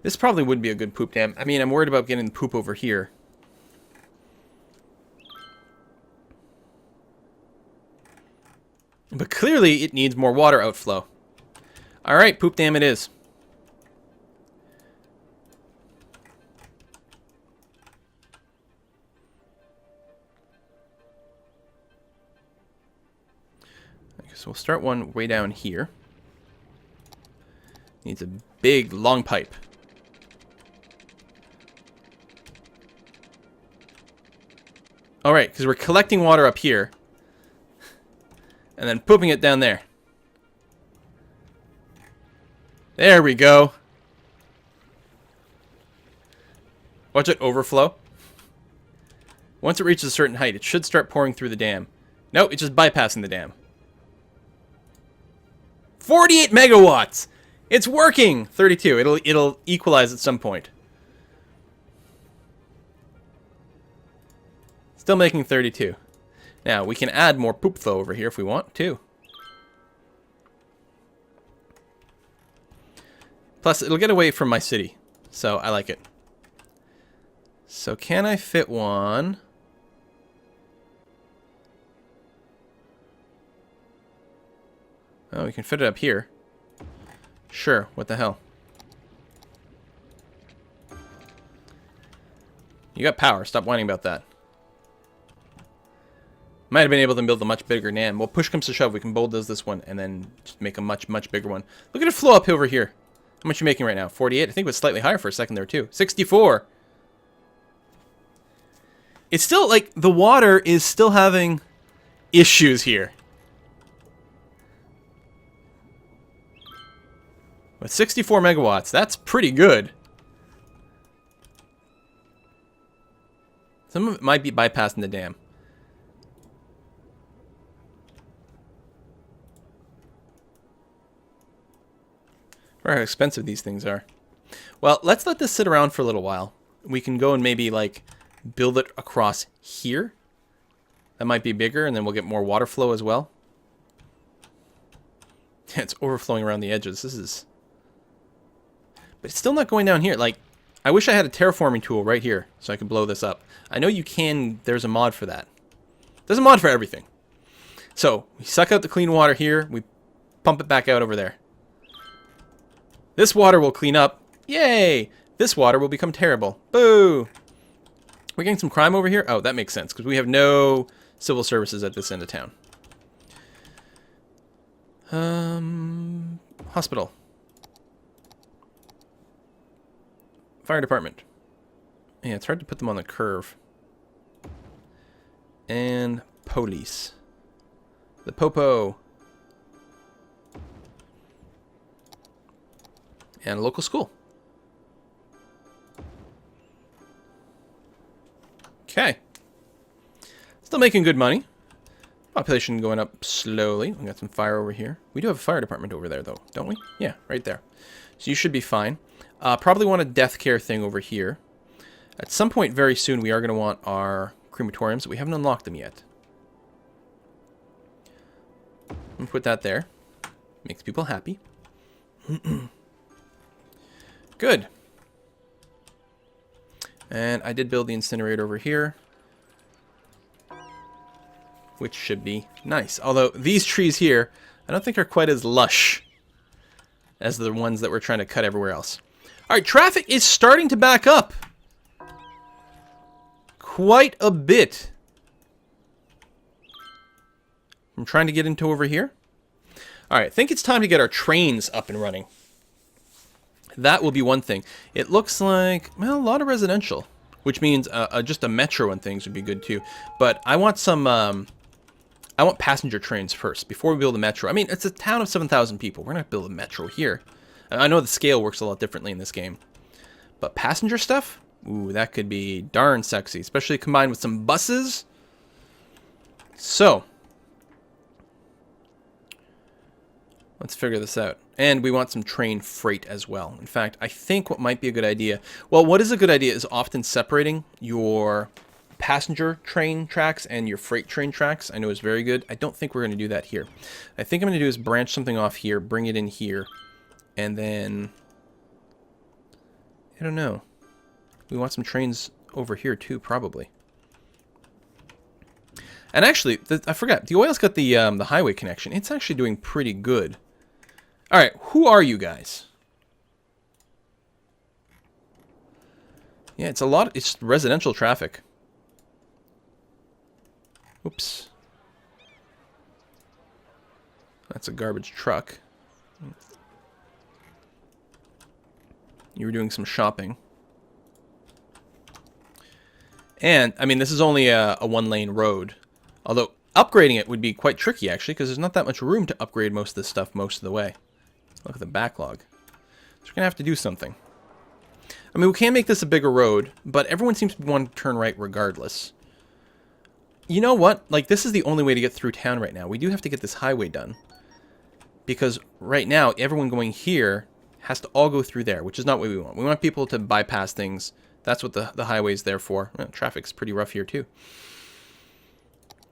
This probably would be a good poop dam. I mean, I'm worried about getting the poop over here. But clearly, it needs more water outflow. Alright, poop dam it is. Okay, so we'll start one way down here. Needs a big, long pipe. Alright, because we're collecting water up here. And then pooping it down there. There we go. Watch it overflow. Once it reaches a certain height, it should start pouring through the dam. Nope, it's just bypassing the dam. 48 megawatts! It's working! 32. It'll equalize at some point. Still making 32. Now, we can add more poop flow over here if we want to. Plus, it'll get away from my city. So, I like it. So, can I fit one? Oh, we can fit it up here. Sure, what the hell. You got power, stop whining about that. Might have been able to build a much bigger dam. Well, push comes to shove, we can bulldoze this one and then just make a much, much bigger one. Look at it flow up over here. How much are you making right now? 48? I think it was slightly higher for a second there, too. 64! It's still, like, the water is still having issues here. With 64 megawatts, that's pretty good. Some of it might be bypassing the dam. How expensive these things are. Well, let's let this sit around for a little while. We can go and maybe, like, build it across here. That might be bigger, and then we'll get more water flow as well. It's overflowing around the edges. This is... But it's still not going down here. Like, I wish I had a terraforming tool right here so I could blow this up. I know you can... There's a mod for that. There's a mod for everything. So, we suck out the clean water here. We pump it back out over there. This water will clean up. Yay! This water will become terrible. Boo! We're getting some crime over here? Oh, that makes sense, because we have no civil services at this end of town. Hospital. Fire department. Yeah, it's hard to put them on the curve. And police. The popo. And a local school. Okay. Still making good money. Population going up slowly. We got some fire over here. We do have a fire department over there, though, don't we? Yeah, right there. So you should be fine. Probably want a death care thing over here. At some point very soon, we are going to want our crematoriums, but we haven't unlocked them yet. I'm going to put that there. Makes people happy. Good. And I did build the incinerator over here, which should be nice. Although these trees here, I don't think are quite as lush as the ones that we're trying to cut everywhere else. All right, traffic is starting to back up quite a bit. I'm trying to get into over here. All right, I think it's time to get our trains up and running. That will be one thing. It looks like, well, a lot of residential, which means just a metro and things would be good too. But I want some, I want passenger trains first before we build a metro. I mean, it's a town of 7,000 people. We're not building a metro here. I know the scale works a lot differently in this game. But passenger stuff? Ooh, that could be darn sexy, especially combined with some buses. So, let's figure this out. And we want some train freight as well. In fact, I think what might be a good idea... Well, what is a good idea is often separating your passenger train tracks and your freight train tracks. I know is very good. I don't think we're going to do that here. I think I'm going to do is branch something off here, bring it in here, and then I don't know. We want some trains over here too, probably. And actually, I forgot. The oil's got the highway connection. It's actually doing pretty good. All right, who are you guys? Yeah, it's a lot. It's residential traffic. Oops. That's a garbage truck. You were doing some shopping. And, I mean, this is only a one-lane road. Although, upgrading it would be quite tricky, actually, because there's not that much room to upgrade most of this stuff most of the way. Look at the backlog. So we're going to have to do something. I mean, we can make this a bigger road, but everyone seems to want to turn right regardless. You know what? Like, this is the only way to get through town right now. We do have to get this highway done. Because right now, everyone going here has to all go through there, which is not what we want. We want people to bypass things. That's what the highway's there for. Well, traffic's pretty rough here, too.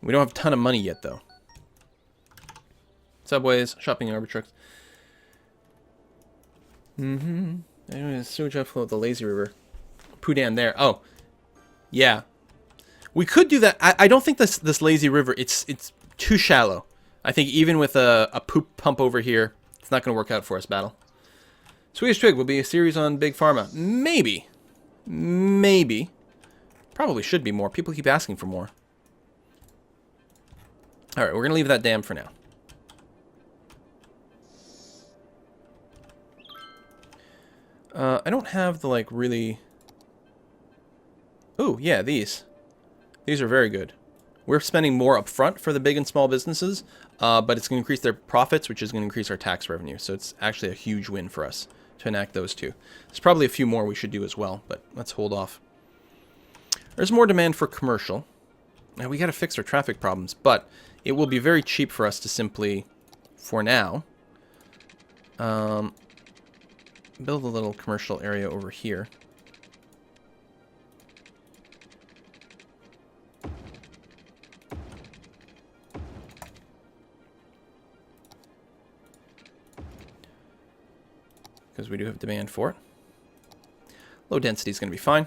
We don't have a ton of money yet, though. Subways, shopping and garbage trucks. Anyway, sewage outflow of the lazy river. Pudan there. Oh, yeah. We could do that. I don't think this lazy river, it's too shallow. I think even with a poop pump over here, it's not going to work out for us, battle. Swedish Twig will be a series on Big Pharma. Maybe. Maybe. Probably should be more. People keep asking for more. Alright, we're going to leave that dam for now. I don't have the, like, really... Ooh, yeah, these. These are very good. We're spending more up front for the big and small businesses, but it's going to increase their profits, which is going to increase our tax revenue. So it's actually a huge win for us to enact those two. There's probably a few more we should do as well, but let's hold off. There's more demand for commercial. Now, we got to fix our traffic problems, but it will be very cheap for us to simply, for now, build a little commercial area over here. Because we do have demand for it. Low density is going to be fine.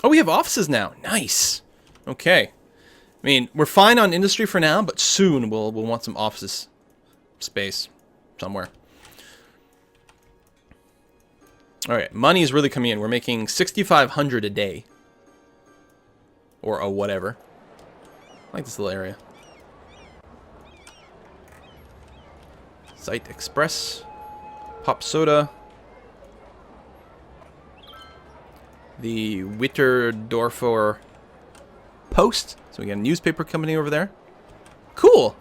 Oh, we have offices now. Nice. Okay. I mean, we're fine on industry for now, but soon we'll want some offices space somewhere. All right, money is really coming in. We're making $6,500 a day, or a whatever. I like this little area. Site Express, Pop Soda, the Witterdorfer Post. So we got a newspaper company over there. Cool!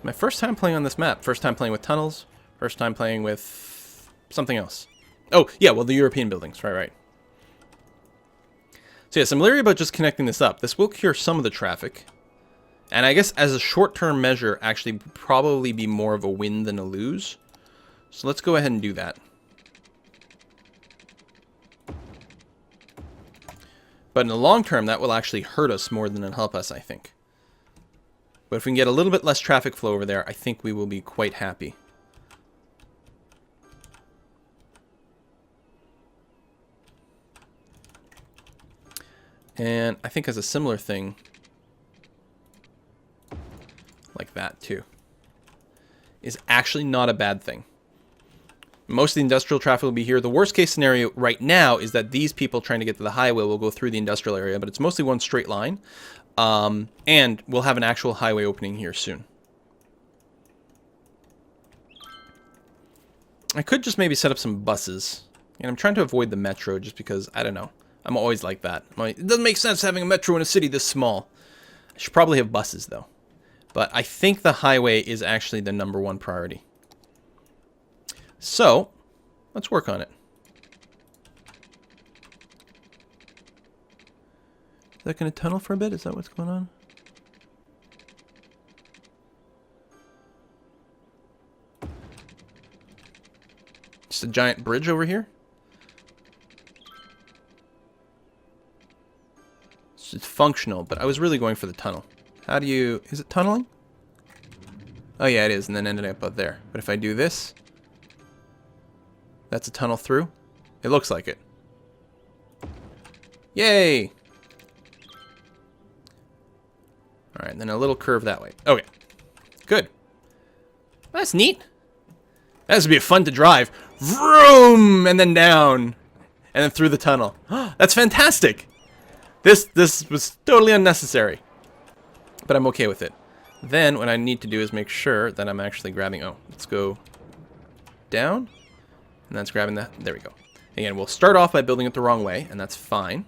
My first time playing on this map. First time playing with tunnels. First time playing with something else. Oh, yeah, well, the European buildings. Right. So yeah, some leery about just connecting this up. This will cure some of the traffic. And I guess as a short-term measure, actually probably be more of a win than a lose. So let's go ahead and do that. But in the long term, that will actually hurt us more than it'll help us, I think. But if we can get a little bit less traffic flow over there, I think we will be quite happy. And I think as a similar thing, like that too, is actually not a bad thing. Most of the industrial traffic will be here. The worst case scenario right now is that these people trying to get to the highway will go through the industrial area, but it's mostly one straight line. And we'll have an actual highway opening here soon. I could just maybe set up some buses. And I'm trying to avoid the metro just because, I don't know. I'm always like that. It doesn't make sense having a metro in a city this small. I should probably have buses, though. But I think the highway is actually the #1 priority. So, let's work on it. Is that going to tunnel for a bit? Is that what's going on? Just a giant bridge over here? It's functional, but I was really going for the tunnel. How do you... Is it tunneling? Oh yeah, it is, and then ended up out there. But if I do this, that's a tunnel through. It looks like it. Yay! Alright, and then a little curve that way. Okay. Good. That's neat. That would be fun to drive. Vroom! And then down. And then through the tunnel. That's fantastic! This was totally unnecessary. But I'm okay with it. Then what I need to do is make sure that I'm actually grabbing... Oh, let's go down. And that's grabbing that. There we go. Again, we'll start off by building it the wrong way, and that's fine.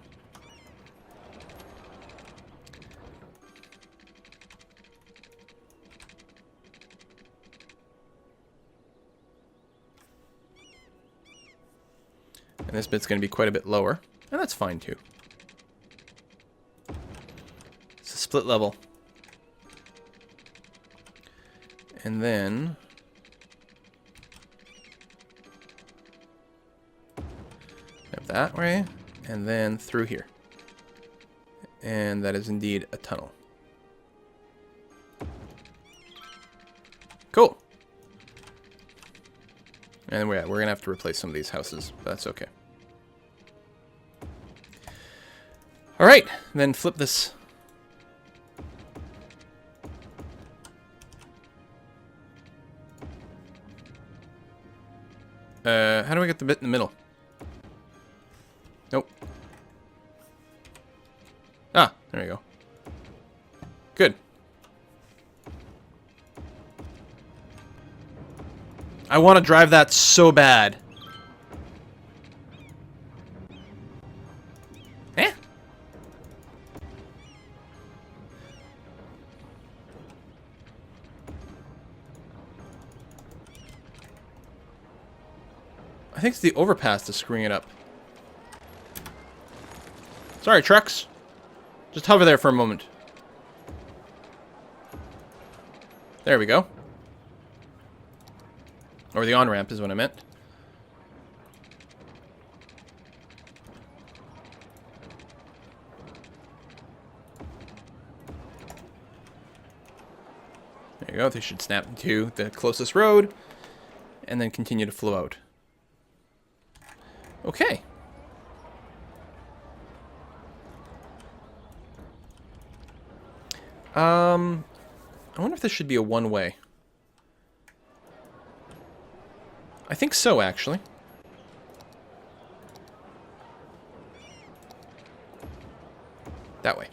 And this bit's going to be quite a bit lower, and that's fine too. It's a split level. And then... have that way, and then through here. And that is indeed a tunnel. Cool. And we're going to have to replace some of these houses, but that's okay. Alright, then flip this. How do I get the bit in the middle? Nope. Ah, there we go. Good. I want to drive that so bad. Eh? I think it's the overpass that's screwing it up. Sorry, trucks. Just hover there for a moment. There we go. Or the on-ramp is what I meant. There you go. They should snap into the closest road and then continue to flow out. Okay. I wonder if this should be a one-way. I think so, actually. That way.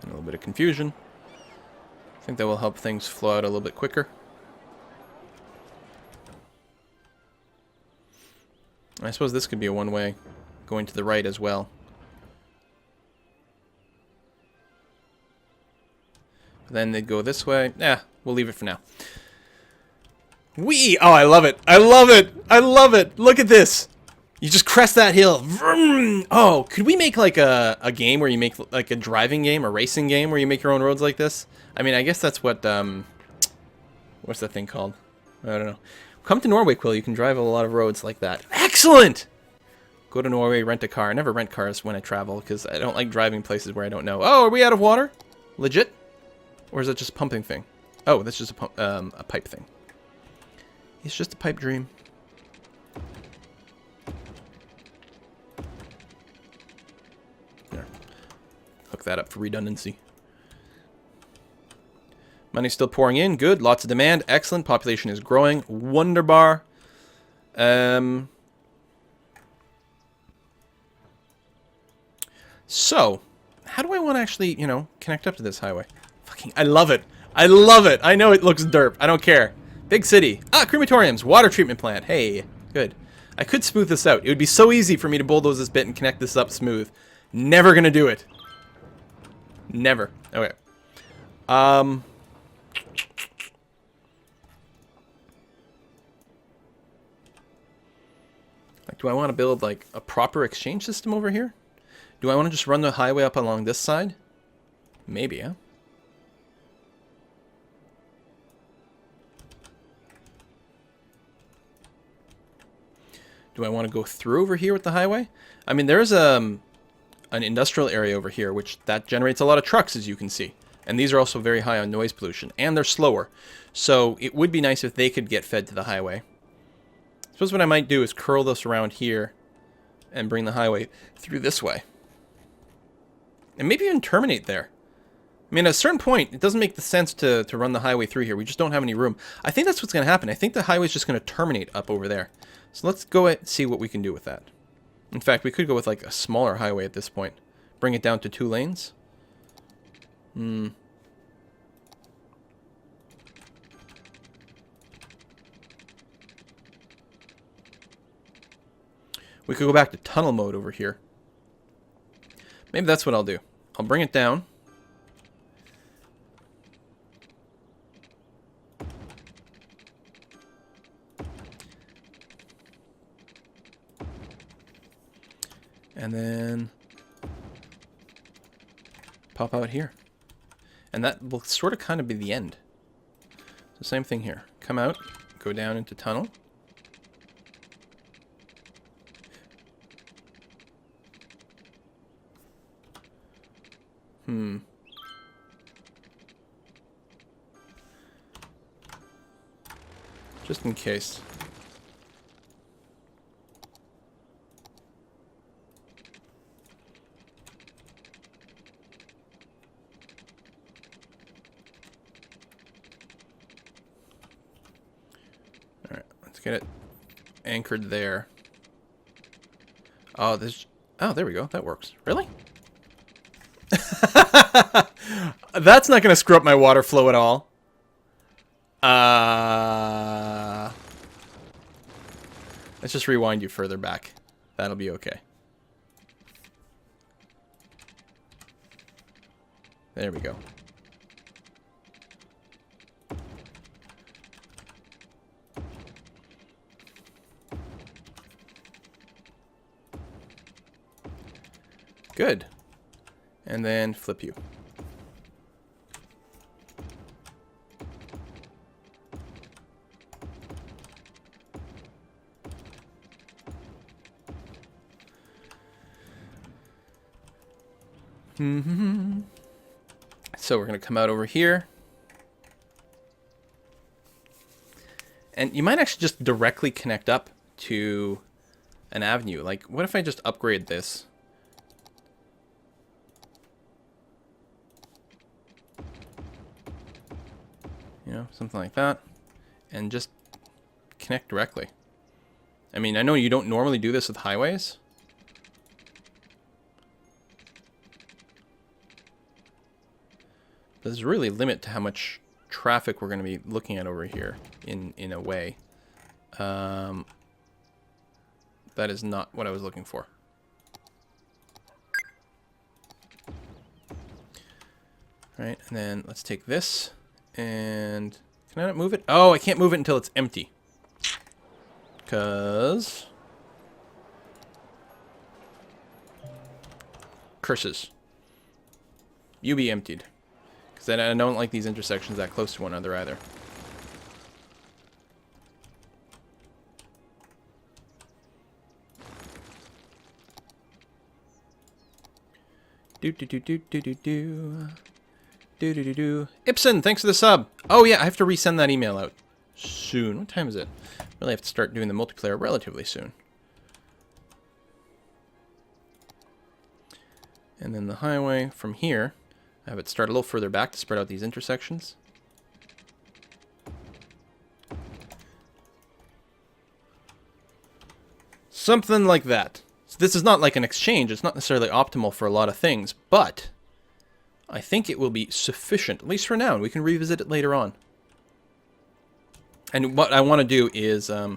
And a little bit of confusion. I think that will help things flow out a little bit quicker. I suppose this could be a one-way going to the right as well. Then they'd go this way. We'll leave it for now. Oh, I love it. I love it. I love it. Look at this. You just crest that hill. Vroom. Oh, could we make like a game where you make like a driving game, a racing game where you make your own roads like this? I mean, I guess that's what, what's that thing called? I don't know. Come to Norway, Quill. You can drive a lot of roads like that. Excellent! Go to Norway, rent a car. I never rent cars when I travel because I don't like driving places where I don't know. Oh, are we out of water? Legit? Or is it just a pumping thing? Oh, that's just a pipe thing. It's just a pipe dream. There. Hook that up for redundancy. Money's still pouring in. Good. Lots of demand. Excellent. Population is growing. Wunderbar. So, how do I want to actually, you know, connect up to this highway? Fucking, I love it. I love it. I know it looks derp. I don't care. Big city. Ah, crematoriums. Water treatment plant. Hey, good. I could smooth this out. It would be so easy for me to bulldoze this bit and connect this up smooth. Never gonna do it. Never. Okay. Like, do I want to build, like, a proper exchange system over here? Do I want to just run the highway up along this side? Maybe, huh? Do I want to go through over here with the highway? I mean, there's an industrial area over here, which that generates a lot of trucks, as you can see. And these are also very high on noise pollution. And they're slower. So it would be nice if they could get fed to the highway. I suppose what I might do is curl this around here and bring the highway through this way. And maybe even terminate there. I mean, at a certain point, it doesn't make the sense to run the highway through here. We just don't have any room. I think that's what's going to happen. I think the highway's just going to terminate up over there. So let's go and see what we can do with that. In fact, we could go with like a smaller highway at this point. Bring it down to 2 lanes. We could go back to tunnel mode over here. Maybe that's what I'll do. I'll bring it down. And then pop out here. And that will sort of kind of be the end. So same thing here. Come out, go down into tunnel. Just in case. Alright, let's get it anchored there. Oh, there we go. That works. Really? That's not going to screw up my water flow at all. Let's just rewind you further back. That'll be okay. There we go. Good. And then flip you. So we're going to come out over here. And you might actually just directly connect up to an avenue. Like, what if I just upgrade this? You know, something like that. And just connect directly. I mean, I know you don't normally do this with highways. There's really a limit to how much traffic we're going to be looking at over here in a way. That is not what I was looking for. Right, and then let's take this and can I not move it? Oh, I can't move it until it's empty. Because curses. You be emptied. Because I don't like these intersections that close to one another either. Ibsen, thanks for the sub. Oh yeah, I have to resend that email out soon. What time is it? Really have to start doing the multiplayer relatively soon. And then the highway from here. I have it start a little further back to spread out these intersections. Something like that. So this is not like an exchange. It's not necessarily optimal for a lot of things, but I think it will be sufficient, at least for now. And we can revisit it later on. And what I want to do is I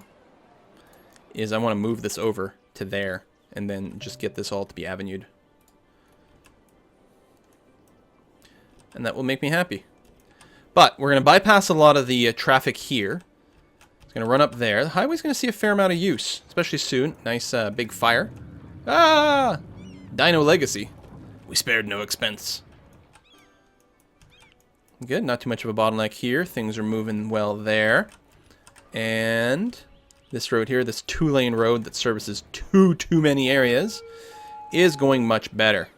want to move this over to there and then just get this all to be avenued. And that will make me happy. But we're going to bypass a lot of the traffic here. It's going to run up there. The highway's going to see a fair amount of use, especially soon. Nice big fire. Ah! Dino Legacy. We spared no expense. Good, not too much of a bottleneck here. Things are moving well there. And this road here, this 2-lane road that services too many areas, is going much better.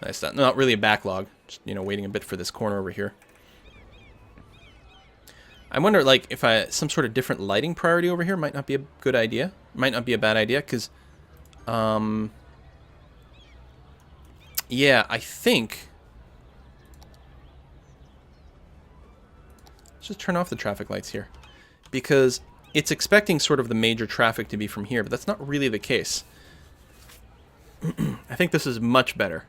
Nice. Not really a backlog. Just, you know, waiting a bit for this corner over here. I wonder, like, if some sort of different lighting priority over here might not be a good idea. Might not be a bad idea, because, yeah, I think... Let's just turn off the traffic lights here. Because it's expecting sort of the major traffic to be from here, but that's not really the case. I think this is much better.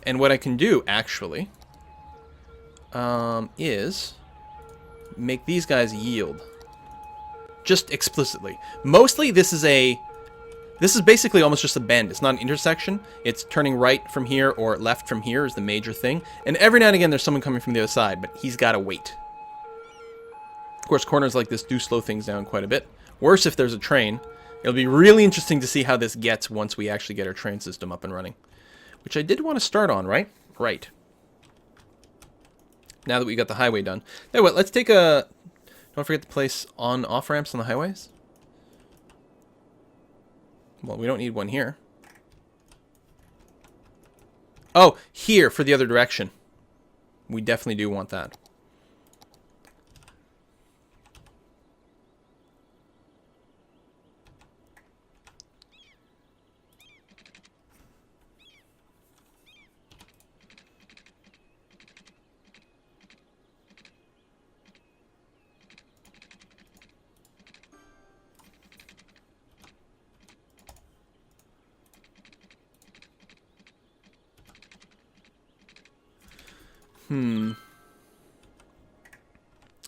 And what I can do, actually, is make these guys yield. Just explicitly. Mostly, this is basically almost just a bend. It's not an intersection. It's turning right from here or left from here is the major thing. And every now and again, there's someone coming from the other side, but he's got to wait. Of course, corners like this do slow things down quite a bit. Worse if there's a train. It'll be really interesting to see how this gets once we actually get our train system up and running. Which I did want to start on, right? Right. Now that we got the highway done. Hey, what? Let's take a... Don't forget to place on-off ramps on the highways. Well, we don't need one here. Oh, here for the other direction. We definitely do want that.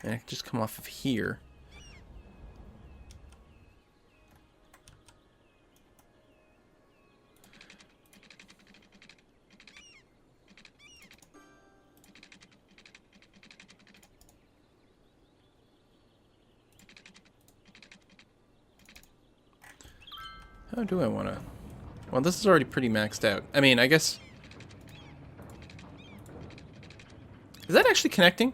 And I can just come off of here. How do I want to... Well, this is already pretty maxed out. I mean, I guess... Is that actually connecting?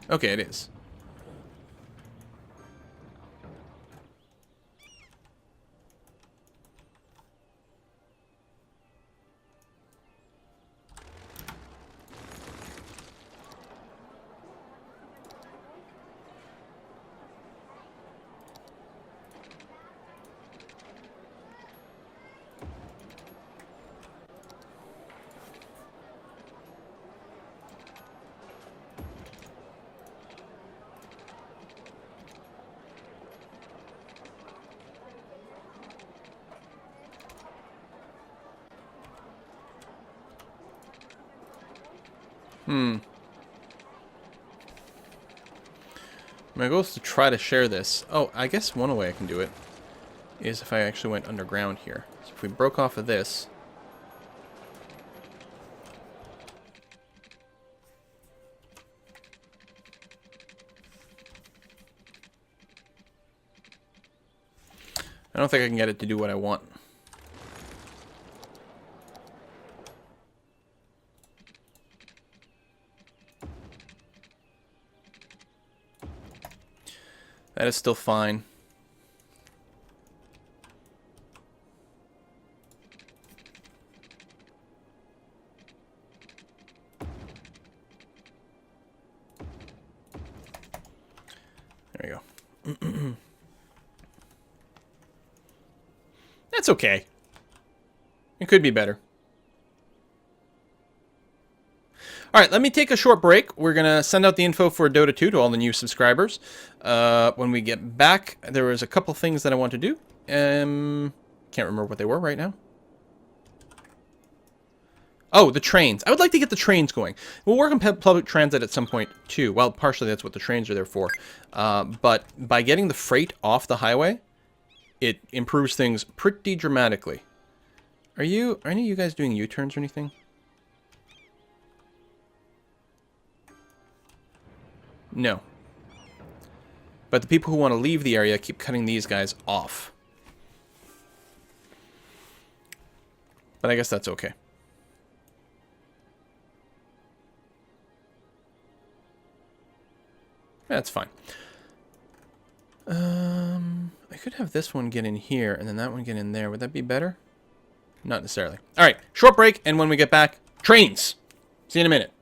Okay, it is. My goal is to try to share this. Oh, I guess one way I can do it is if I actually went underground here. So if we broke off of this... I don't think I can get it to do what I want. That is still fine. There we go. That's okay. It could be better. Alright, let me take a short break. We're going to send out the info for Dota 2 to all the new subscribers. When we get back, there was a couple things that I want to do. Can't remember what they were right now. Oh, the trains. I would like to get the trains going. We'll work on public transit at some point, too. Well, partially that's what the trains are there for. But by getting the freight off the highway, it improves things pretty dramatically. Are any of you guys doing U-turns or anything? No. But the people who want to leave the area keep cutting these guys off. But I guess that's okay. That's fine. I could have this one get in here and then that one get in there. Would that be better? Not necessarily. All right, short break, and when we get back, trains. See you in a minute.